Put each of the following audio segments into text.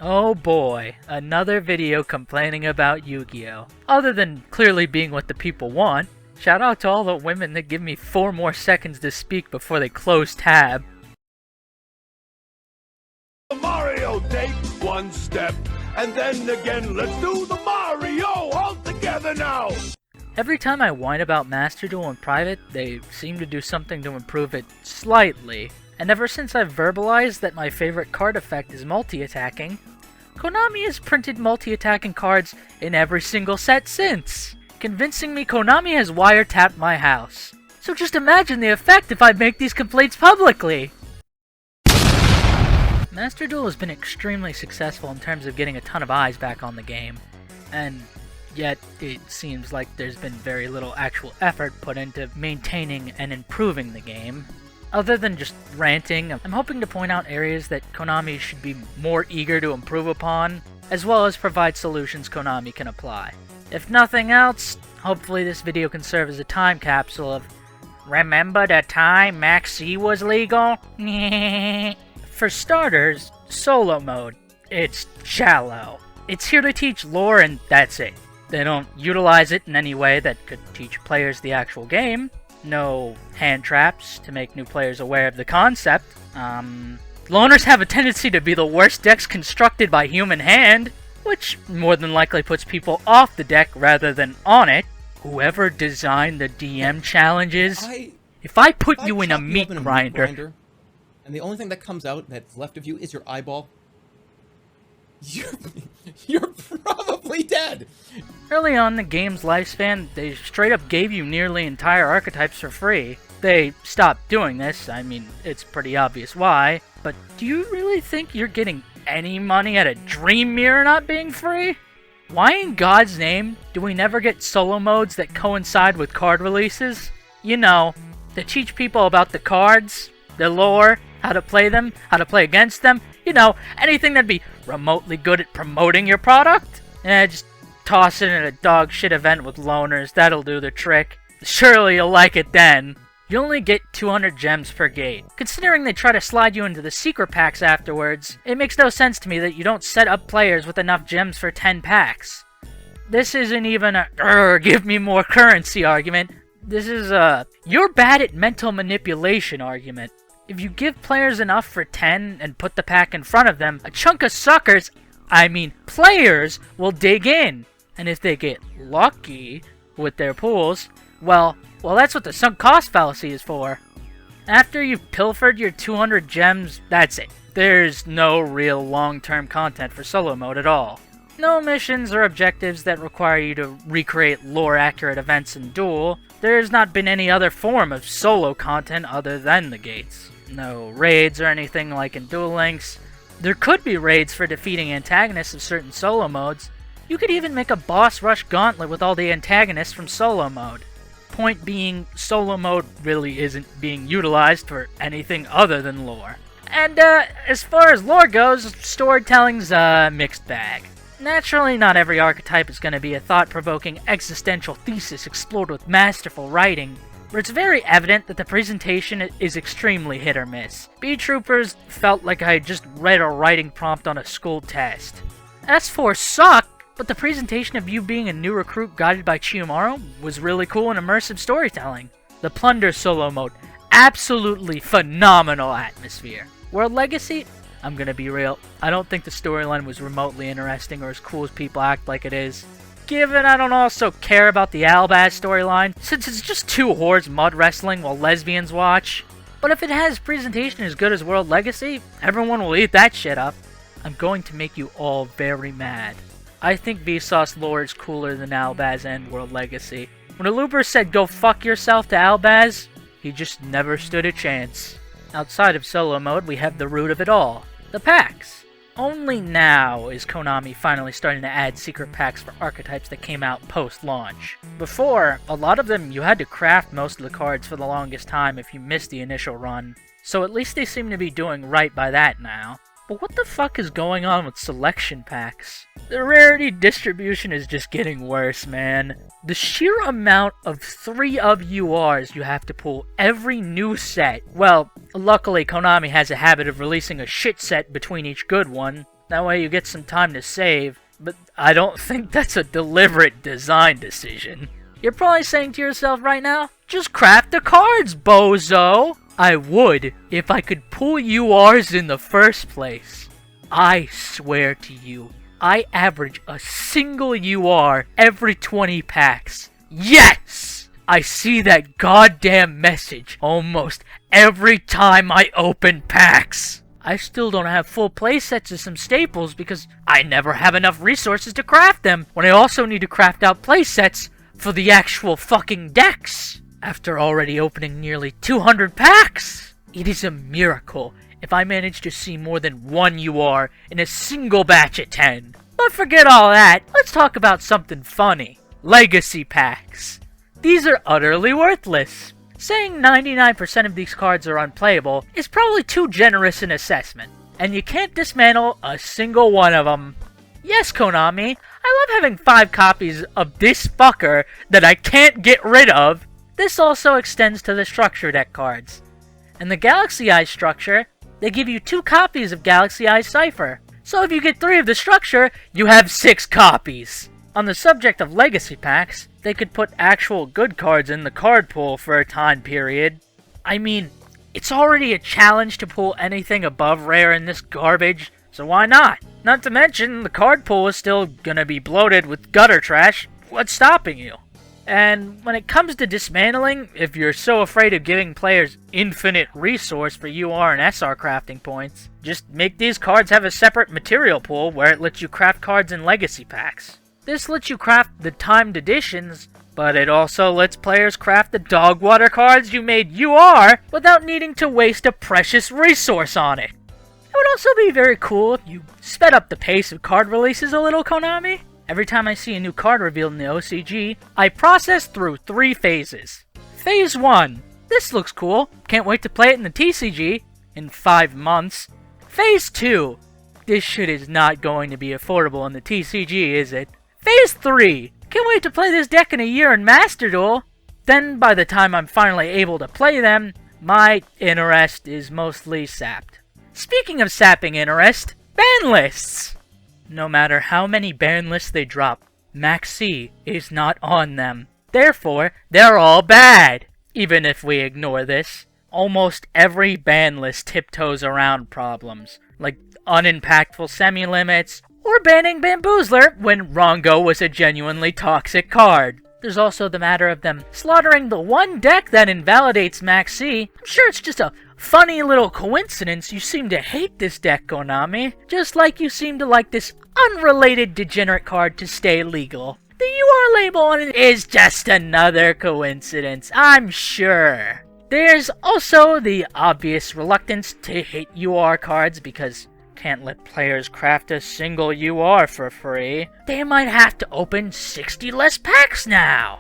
Oh boy, another video complaining about Yu-Gi-Oh! Other than clearly being what the people want, shout out to all the women that give me 4 more seconds to speak before they close tab. Mario, take one step, and then again, let's do the Mario all together now! Every time I whine about Master Duel in private, they seem to do something to improve it slightly. And ever since I've verbalized that my favorite card effect is multi-attacking, Konami has printed multi-attacking cards in every single set since, convincing me Konami has wiretapped my house. So just imagine the effect if I make these complaints publicly! Master Duel has been extremely successful in terms of getting a ton of eyes back on the game, and yet it seems like there's been very little actual effort put into maintaining and improving the game. Other than just ranting, I'm hoping to point out areas that Konami should be more eager to improve upon, as well as provide solutions Konami can apply. If nothing else, hopefully this video can serve as a time capsule of, remember the time Max C was legal? For starters, solo mode. It's shallow. It's here to teach lore and that's it. They don't utilize it in any way that could teach players the actual game. No hand traps to make new players aware of the concept. Loners have a tendency to be the worst decks constructed by human hand, which more than likely puts people off the deck rather than on it. Whoever designed the DM challenges, if I put you in a meat grinder, and the only thing that comes out that's left of you is your eyeball, you're probably dead! Early on in the game's lifespan, they straight up gave you nearly entire archetypes for free. They stopped doing this, I mean, it's pretty obvious why, but do you really think you're getting any money out of Dream Mirror not being free? Why in God's name do we never get solo modes that coincide with card releases? You know, to teach people about the cards, the lore, how to play them, how to play against them, you know, anything that'd be remotely good at promoting your product? Just toss it in a dog shit event with loners, that'll do the trick. Surely you'll like it then. You only get 200 gems per gate. Considering they try to slide you into the secret packs afterwards, it makes no sense to me that you don't set up players with enough gems for 10 packs. This isn't even a give me more currency argument. This is a you're bad at mental manipulation argument. If you give players enough for 10 and put the pack in front of them, a chunk of suckers, I mean players, will dig in. And if they get lucky with their pools, well, that's what the sunk cost fallacy is for. After you've pilfered your 200 gems, that's it. There's no real long-term content for solo mode at all. No missions or objectives that require you to recreate lore-accurate events in Duel. There's not been any other form of solo content other than the gates. No raids or anything like in Duel Links. There could be raids for defeating antagonists of certain solo modes. You could even make a boss rush gauntlet with all the antagonists from solo mode. Point being, solo mode really isn't being utilized for anything other than lore. And as far as lore goes, storytelling's a mixed bag. Naturally, not every archetype is going to be a thought-provoking existential thesis explored with masterful writing, but it's very evident that the presentation is extremely hit or miss. B-Troopers felt like I had just read a writing prompt on a school test. S4 sucked, but the presentation of you being a new recruit guided by Chiyomaru was really cool and immersive storytelling. The Plunder solo mode, absolutely phenomenal atmosphere. World Legacy, I'm gonna be real, I don't think the storyline was remotely interesting or as cool as people act like it is. Given I don't also care about the Albaz storyline, since it's just two whores mud wrestling while lesbians watch. But if it has presentation as good as World Legacy, everyone will eat that shit up. I'm going to make you all very mad. I think Vsauce lore is cooler than Albaz and World Legacy. When Aluber said go fuck yourself to Albaz, he just never stood a chance. Outside of solo mode, we have the root of it all, the packs. Only now is Konami finally starting to add secret packs for archetypes that came out post-launch. Before, a lot of them you had to craft most of the cards for the longest time if you missed the initial run, so at least they seem to be doing right by that now. But what the fuck is going on with selection packs? The rarity distribution is just getting worse, man. The sheer amount of 3 of URs you have to pull every new set. Well, luckily Konami has a habit of releasing a shit set between each good one. That way you get some time to save, but I don't think that's a deliberate design decision. You're probably saying to yourself right now, just craft the cards, bozo! I would if I could pull URs in the first place. I swear to you, I average a single UR every 20 packs. Yes! I see that goddamn message almost every time I open packs. I still don't have full playsets of some staples because I never have enough resources to craft them when I also need to craft out playsets for the actual fucking decks. After already opening nearly 200 packs, it is a miracle if I manage to see more than one UR in a single batch at 10. But forget all that, let's talk about something funny. Legacy packs. These are utterly worthless. Saying 99% of these cards are unplayable is probably too generous an assessment, and you can't dismantle a single one of them. Yes, Konami, I love having 5 copies of this fucker that I can't get rid of. This also extends to the structure deck cards. In the Galaxy Eye structure, they give you 2 copies of Galaxy Eye Cypher. So if you get 3 of the structure, you have 6 copies. On the subject of legacy packs, they could put actual good cards in the card pool for a time period. I mean, it's already a challenge to pull anything above rare in this garbage, so why not? Not to mention, the card pool is still gonna be bloated with gutter trash. What's stopping you? And when it comes to dismantling, if you're so afraid of giving players infinite resource for UR and SR crafting points, just make these cards have a separate material pool where it lets you craft cards in legacy packs. This lets you craft the timed editions, but it also lets players craft the dog water cards you made UR without needing to waste a precious resource on it. It would also be very cool if you sped up the pace of card releases a little, Konami. Every time I see a new card revealed in the OCG, I process through 3 phases. Phase 1. This looks cool. Can't wait to play it in the TCG in 5 months. Phase 2. This shit is not going to be affordable in the TCG, is it? Phase 3. Can't wait to play this deck in a year in Master Duel. Then by the time I'm finally able to play them, my interest is mostly sapped. Speaking of sapping interest, ban lists! No matter how many ban lists they drop, Max C is not on them. Therefore, they're all bad. Even if we ignore this, almost every ban list tiptoes around problems, like unimpactful semi-limits, or banning Bamboozler when Rongo was a genuinely toxic card. There's also the matter of them slaughtering the one deck that invalidates Max C. I'm sure it's just a funny little coincidence you seem to hate this deck, Konami, just like you seem to like this unrelated degenerate card to stay legal. The UR label on it is just another coincidence, I'm sure. There's also the obvious reluctance to hit UR cards because can't let players craft a single UR for free. They might have to open 60 less packs now.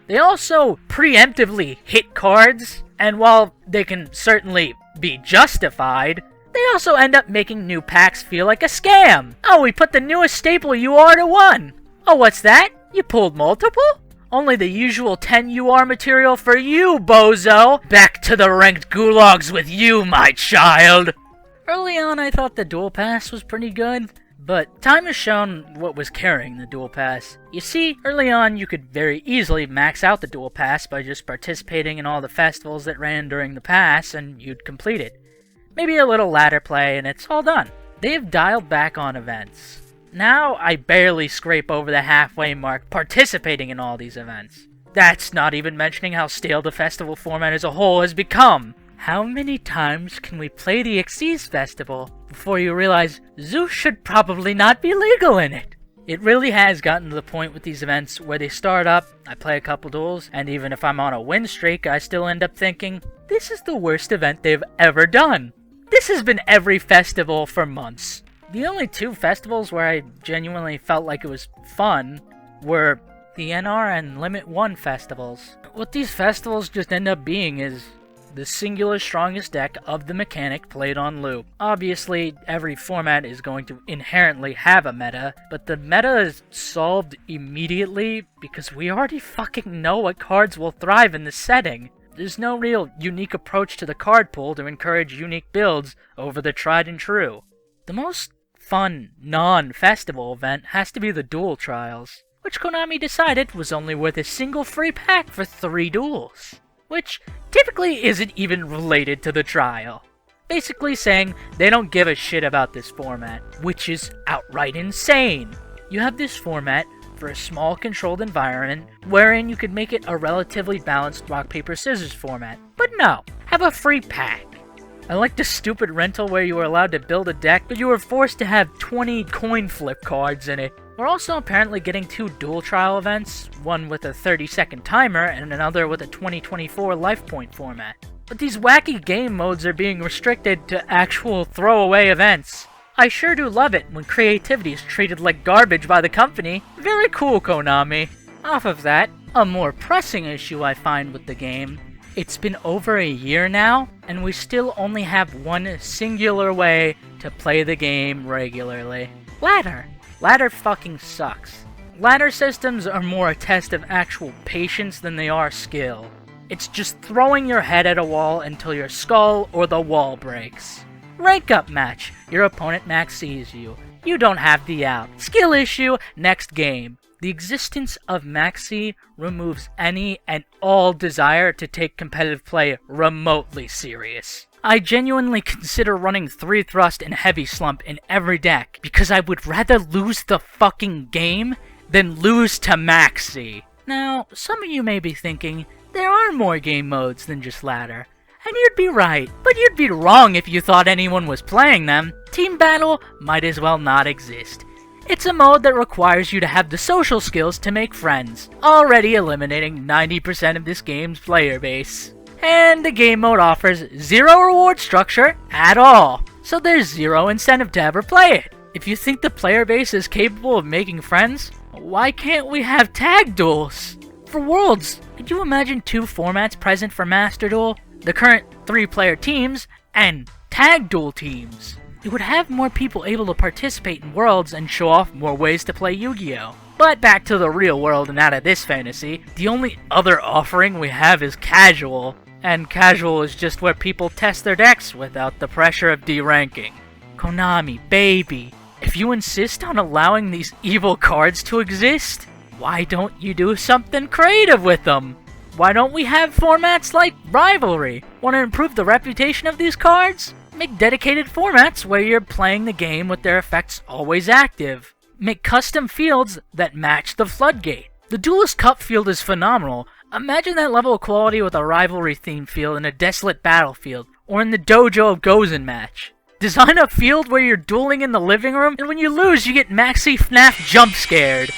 They also preemptively hit cards, and while they can certainly be justified, they also end up making new packs feel like a scam. Oh, we put the newest staple UR to 1. Oh, what's that? You pulled multiple? Only the usual 10 UR material for you, bozo! Back to the ranked gulags with you, my child! Early on, I thought the Duel Pass was pretty good, but time has shown what was carrying the Duel Pass. You see, early on, you could very easily max out the Duel Pass by just participating in all the festivals that ran during the pass, and you'd complete it. Maybe a little ladder play, and it's all done. They've dialed back on events. Now, I barely scrape over the halfway mark participating in all these events. That's not even mentioning how stale the festival format as a whole has become. How many times can we play the Xyz Festival before you realize Zeus should probably not be legal in it? It really has gotten to the point with these events where they start up, I play a couple duels, and even if I'm on a win streak, I still end up thinking, this is the worst event they've ever done. This has been every festival for months. The only 2 festivals where I genuinely felt like it was fun were the NR and Limit 1 festivals. What these festivals just end up being is the singular strongest deck of the mechanic played on loop. Obviously, every format is going to inherently have a meta, but the meta is solved immediately because we already fucking know what cards will thrive in this setting. There's no real unique approach to the card pool to encourage unique builds over the tried and true. The most fun, non-festival event has to be the Duel Trials, which Konami decided was only worth a single free pack for 3 duels, which typically isn't even related to the trial. Basically saying they don't give a shit about this format, which is outright insane. You have this format for a small controlled environment wherein you could make it a relatively balanced rock paper scissors format, but no, have a free pack. I like the stupid rental where you were allowed to build a deck, but you were forced to have 20 coin flip cards in it. We're also apparently getting 2 dual trial events, one with a 30-second timer and another with a 2024 life point format. But these wacky game modes are being restricted to actual throwaway events. I sure do love it when creativity is treated like garbage by the company. Very cool, Konami. Off of that, a more pressing issue I find with the game. It's been over a year now, and we still only have one singular way to play the game regularly. Ladder. Ladder fucking sucks. Ladder systems are more a test of actual patience than they are skill. It's just throwing your head at a wall until your skull or the wall breaks. Rank up match. Your opponent max sees you. You don't have the out. Skill issue, next game. The existence of Maxi removes any and all desire to take competitive play remotely serious. I genuinely consider running 3 thrust and heavy slump in every deck because I would rather lose the fucking game than lose to Maxi. Now, some of you may be thinking, there are more game modes than just ladder. And you'd be right, but you'd be wrong if you thought anyone was playing them. Team Battle might as well not exist. It's a mode that requires you to have the social skills to make friends, already eliminating 90% of this game's player base. And the game mode offers 0 reward structure at all, so there's 0 incentive to ever play it. If you think the player base is capable of making friends, why can't we have tag duels? For Worlds, could you imagine 2 formats present for Master Duel? The current 3-player teams and tag duel teams. It would have more people able to participate in Worlds and show off more ways to play Yu-Gi-Oh! But back to the real world and out of this fantasy, the only other offering we have is Casual. And Casual is just where people test their decks without the pressure of D-ranking. Konami, baby, if you insist on allowing these evil cards to exist, why don't you do something creative with them? Why don't we have formats like Rivalry? Want to improve the reputation of these cards? Make dedicated formats where you're playing the game with their effects always active. Make custom fields that match the Floodgate. The Duelist Cup field is phenomenal. Imagine that level of quality with a Rivalry themed field in a desolate battlefield, or in the dojo of Gozen match. Design a field where you're dueling in the living room, and when you lose you get Maxi FNAF jump scared.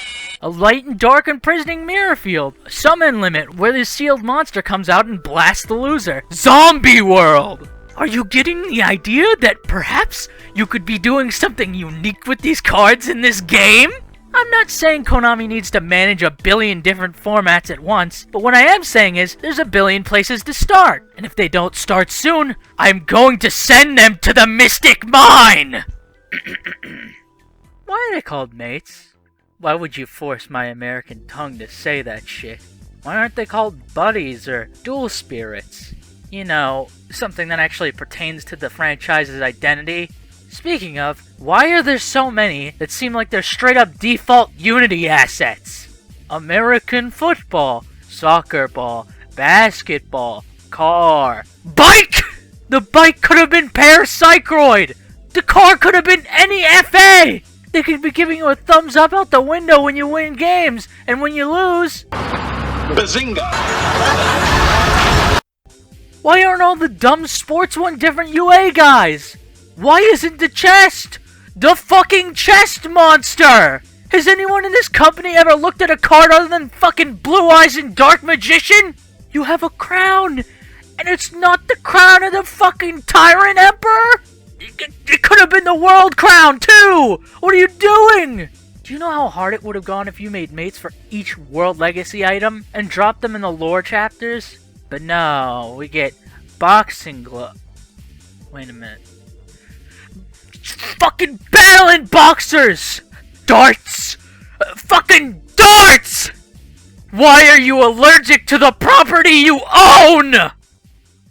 A light and dark imprisoning mirror field. A summon limit where the sealed monster comes out and blasts the loser. Zombie world! Are you getting the idea that perhaps you could be doing something unique with these cards in this game? I'm not saying Konami needs to manage a billion different formats at once, but what I am saying is there's a billion places to start. And if they don't start soon, I'm going to send them to the Mystic Mine! Why are they called mates? Why would you force my American tongue to say that shit? Why aren't they called buddies or dual spirits? You know, something that actually pertains to the franchise's identity. Speaking of, why are there so many that seem like they're straight up default Unity assets? American football, soccer ball, basketball, car, bike! The bike could have been Parasychroid! The car could have been any FA! They could be giving you a thumbs up out the window when you win games, and when you lose... Bazinga! Why aren't all the dumb sports one different UA guys? Why isn't the chest the fucking chest monster? Has anyone in this company ever looked at a card other than fucking Blue Eyes and Dark Magician? You have a crown, and it's not the crown of the fucking Tyrant Emperor? It could have been the World Crown, too! What are you doing? Do you know how hard it would have gone if you made mates for each World Legacy item and dropped them in the lore chapters? But no, we get boxing glove. Wait a minute. Fucking battling boxers! Darts! Fucking darts! Why are you allergic to the property you own?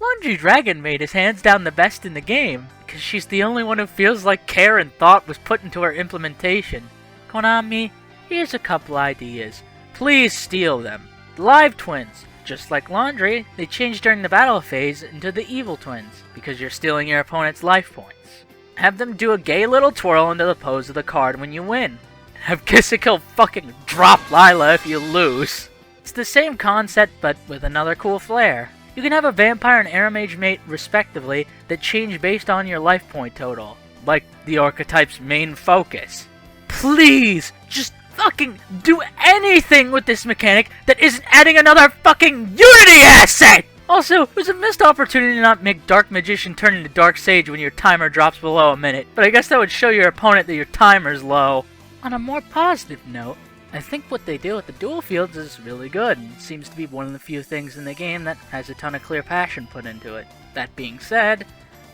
Laundry Dragon Maid is hands down the best in the game, because she's the only one who feels like care and thought was put into her implementation. Konami, here's a couple ideas. Please steal them. The live twins. Just like laundry, they change during the battle phase into the evil twins, because you're stealing your opponent's life points. Have them do a gay little twirl into the pose of the card when you win. Have Kill fucking drop Lila if you lose. It's the same concept, but with another cool flair. You can have a vampire and air mage mate, respectively, that change based on your life point total, like the archetype's main focus. Please, just fucking do anything with this mechanic that isn't adding another fucking Unity asset! Also, it was a missed opportunity to not make Dark Magician turn into Dark Sage when your timer drops below a minute, but I guess that would show your opponent that your timer's low. On a more positive note, I think what they do with the dual fields is really good, and seems to be one of the few things in the game that has a ton of clear passion put into it. That being said,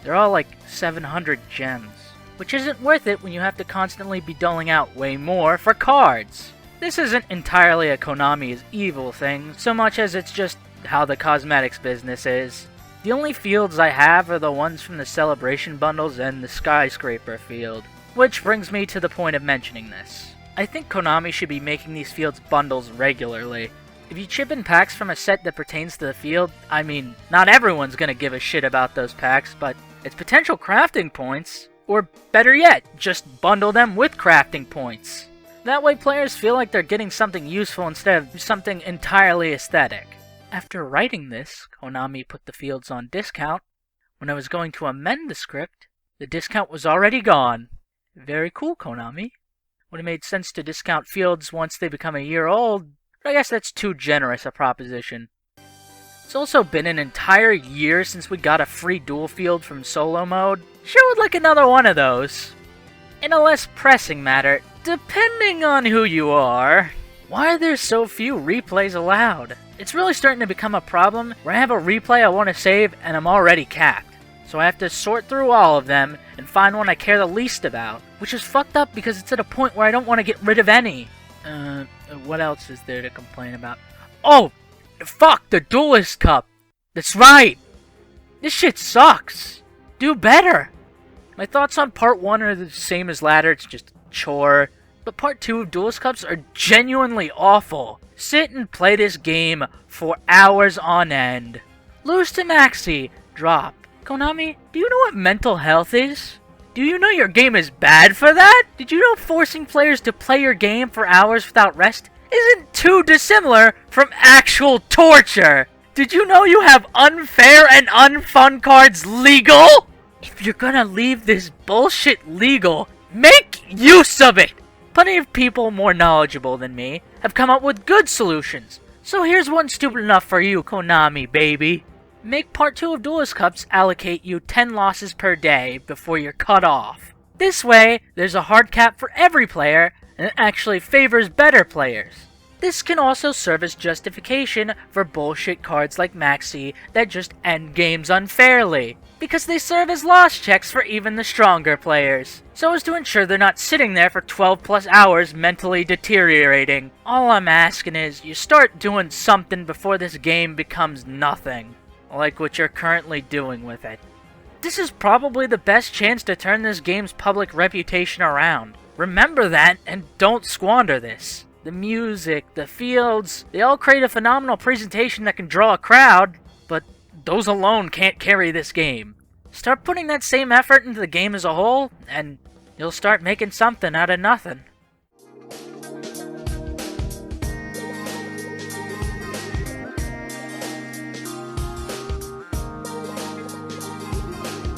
they're all like 700 gems, which isn't worth it when you have to constantly be doling out way more for cards. This isn't entirely a Konami's evil thing, so much as it's just how the cosmetics business is. The only fields I have are the ones from the Celebration bundles and the Skyscraper field, which brings me to the point of mentioning this. I think Konami should be making these fields bundles regularly. If you chip in packs from a set that pertains to the field, I mean, not everyone's gonna give a shit about those packs, but it's potential crafting points. Or better yet, just bundle them with crafting points. That way players feel like they're getting something useful instead of something entirely aesthetic. After writing this, Konami put the fields on discount. When I was going to amend the script, the discount was already gone. Very cool, Konami. Would have made sense to discount fields once they become a year old, but I guess that's too generous a proposition. It's also been an entire year since we got a free dual field from solo mode. Sure would like another one of those. In a less pressing matter, depending on who you are, why are there so few replays allowed? It's really starting to become a problem where I have a replay I want to save and I'm already capped. So I have to sort through all of them and find one I care the least about, which is fucked up because it's at a point where I don't want to get rid of any. What else is there to complain about? Oh, fuck, the Duelist Cup. That's right. This shit sucks. Do better. My thoughts on part 1 are the same as ladder, it's just a chore. But part 2 of Duelist Cups are genuinely awful. Sit and play this game for hours on end. Lose to Maxi. Drop. Konami, do you know what mental health is? Do you know your game is bad for that? Did you know forcing players to play your game for hours without rest isn't too dissimilar from actual torture? Did you know you have unfair and unfun cards legal? If you're gonna leave this bullshit legal, make use of it! Plenty of people more knowledgeable than me have come up with good solutions. So here's one stupid enough for you, Konami baby. Make part 2 of Duelist Cups allocate you 10 losses per day before you're cut off. This way, there's a hard cap for every player, and it actually favors better players. This can also serve as justification for bullshit cards like Maxi that just end games unfairly, because they serve as loss checks for even the stronger players, so as to ensure they're not sitting there for 12 plus hours mentally deteriorating. All I'm asking is, you start doing something before this game becomes nothing, like what you're currently doing with it. This is probably the best chance to turn this game's public reputation around. Remember that, and don't squander this. The music, the fields, they all create a phenomenal presentation that can draw a crowd, but those alone can't carry this game. Start putting that same effort into the game as a whole, and you'll start making something out of nothing.